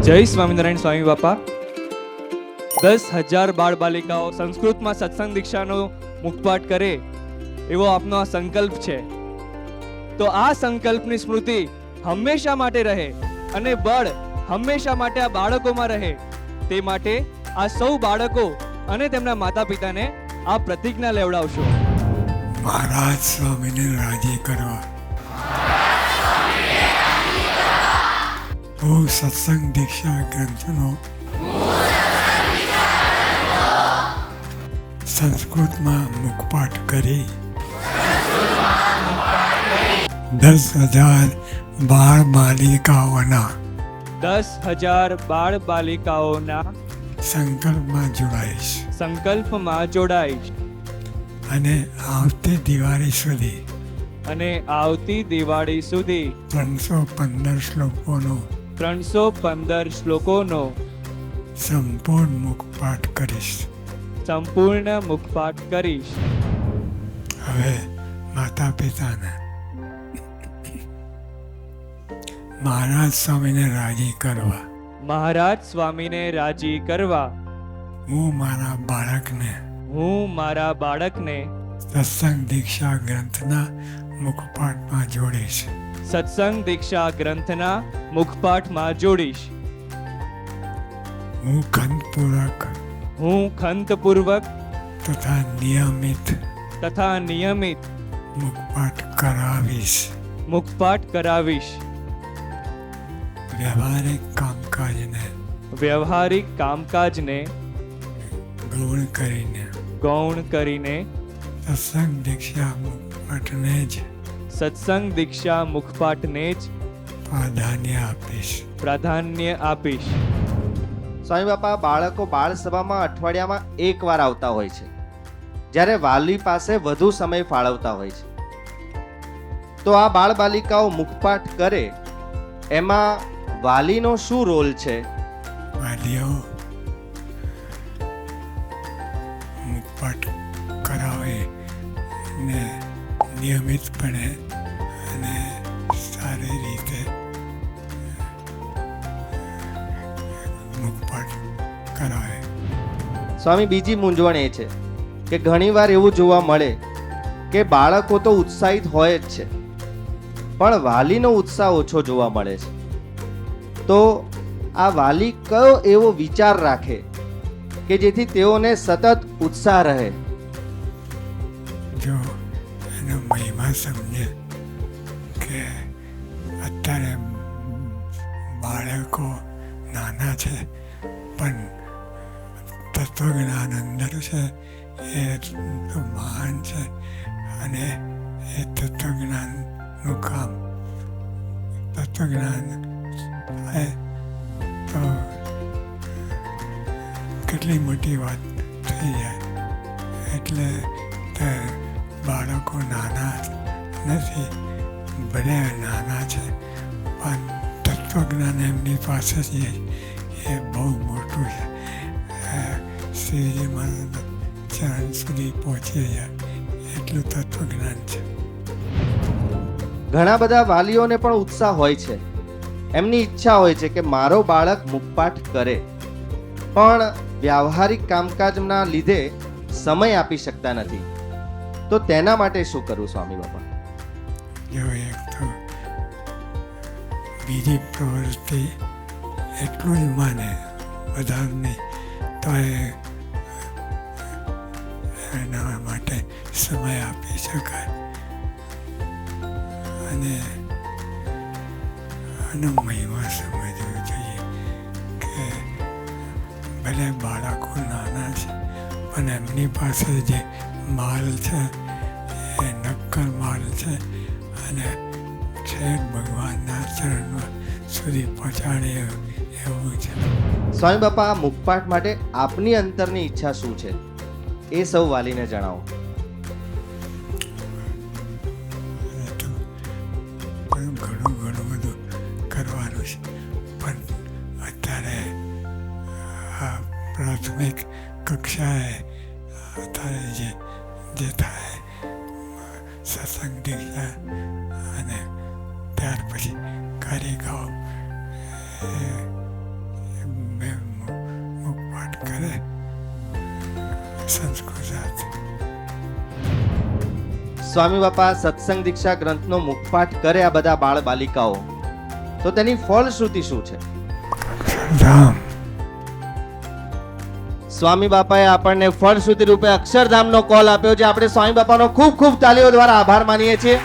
જય સ્વામિનારાયણ સ્વામી બાપા. 10,000 બાળ બાલિકાઓ સંસ્કૃતમાં સત્સંગ દીક્ષાનો મુખપાઠ કરે એવો આપનો આ સંકલ્પ છે. તો આ સંકલ્પની સ્મૃતિ હંમેશા માટે રહે અને બળ હંમેશા માટે આ બાળકોમાં રહે, તે માટે આ સૌ બાળકો અને તેમના માતા પિતાને આ પ્રતિજ્ઞા લેવડાવશો. મહારાજ સ્વામીને રાજી કરવા હું સત્સંગ દીક્ષા ગ્રંથનો સંસ્કૃતમાં મુખપાઠ કરી 10,000 બાળ બાલિકાઓના 10,000 બાળ બાલિકાઓના સંકલ્પમાં જોડાઈશ સંકલ્પમાં જોડાઈશ અને આવતી દિવાળી સુધી અને આવતી દિવાળી સુધી 315 શ્લોકોનો 315 શ્લોકોનો સંપૂર્ણ મુખપાઠ કરીશ. સંપૂર્ણ મુખપાઠ કરીશ. હવે માતા પિતાને મહારાજ સ્વામીને રાજી કરવા મહારાજ સ્વામીને રાજી કરવા હું મારા બાળકને સત્સંગ દીક્ષા ગ્રંથના મુખપાઠમાં જોડીશ. સત્સંગ દીક્ષા ગ્રંથના મુખપાઠમાં જોડીશ. હું ખંતપૂર્વક તથા નિયમિત મુખપાઠ કરાવીશ. વ્યવહારિક કામકાજને ગૌણ કરીને સત્સંગ દીક્ષા મુખપાઠને જ પ્રાધાન્ય આપીશ. સ્વામી બાપા, બાળકો બાળ સભામાં અઠવાડિયામાં એકવાર આવતા હોય છે, જ્યારે વાલી પાસે વધુ સમય ફાળવતા હોય છે. તો આ બાળ બાલિકાઓ મુખપાઠ કરે એમાં વાલીનો શું રોલ છે? વાલીઓ મુખપાઠ કરાવે ને નિયમિતપણે અને સારી રીતે મુખપાઠ કરાવે. સ્વામી, બીજી મૂંઝવણ એ છે કે ઘણીવાર એવું જોવા મળે કે બાળકો તો ઉત્સાહિત હોય જ છે, પણ વાલીનો ઉત્સાહ ઓછો જોવા મળે છે. તો આ વાલી કયો એવો વિચાર રાખે કે જેથી તેઓને સતત ઉત્સાહ રહે? જો એનો મહિમા સમજે કે અત્યારે બાળકો નાના છે પણ તત્વજ્ઞાન અંદર છે, એ મહાન છે અને એ તત્વજ્ઞાનનું કામ તત્વજ્ઞાન થાય તો કેટલી મોટી વાત થઈ જાય. એટલે બાળકો નાના નથી, ભલે નાના છે પણ તત્વજ્ઞાન એમની પાસે જ એ બહુ મોટું છે. શ્રીજી મહારાજના ચરણ સુધી પહોંચી જાય એટલું તત્વજ્ઞાન છે. ઘણા બધા વાલીઓને પણ ઉત્સાહ હોય છે, એમની ઈચ્છા હોય છે કે મારો બાળક મુખપાઠ કરે, પણ વ્યવહારિક કામકાજના લીધે સમય આપી શકતા નથી. તો તેના માટે શું કરવું સ્વામી બાપા? જો એક તો બીજી પ્રવૃત્તિ એટલું જ માને, વધારે નહીં, તો એના માટે સમય આપી શકાય. અને આનો મહિમા સમજવો જોઈએ કે ભલે બાળકો નાના છે પણ એમની પાસે જે માલ છે એ નક્કર માલ છે અને છેક ભગવાનના ચરણ સુધી પહોંચાડે એવું છે. સ્વામી બાપા, આ મુખપાઠ માટે આપની અંતરની ઈચ્છા શું છે એ સૌ વાલીને જણાવો. ઘણું બધું કરવાનું છે, પણ અત્યારે આ પ્રાથમિક કક્ષાએ અત્યારે જે થાય સત્સંગ દીક્ષા અને ત્યાર પછી કારીગાઓ મુખપાઠ કરે સંસ્કૃત. સ્વામી બાપા સત્સંગ દીક્ષા ગ્રંથનો મુખપાઠ કરે આ બધા બાળ બાલિકાઓ, તો તેની ફળશ્રુતિ શું છે? રામ સ્વામી બાપાએ આપણને ફળશ્રુતિ રૂપે અક્ષરધામનો કોલ આપ્યો છે. આપણે સ્વામી બાપાનો ખૂબ ખૂબ તાલીઓ દ્વારા આભાર માનીએ છીએ.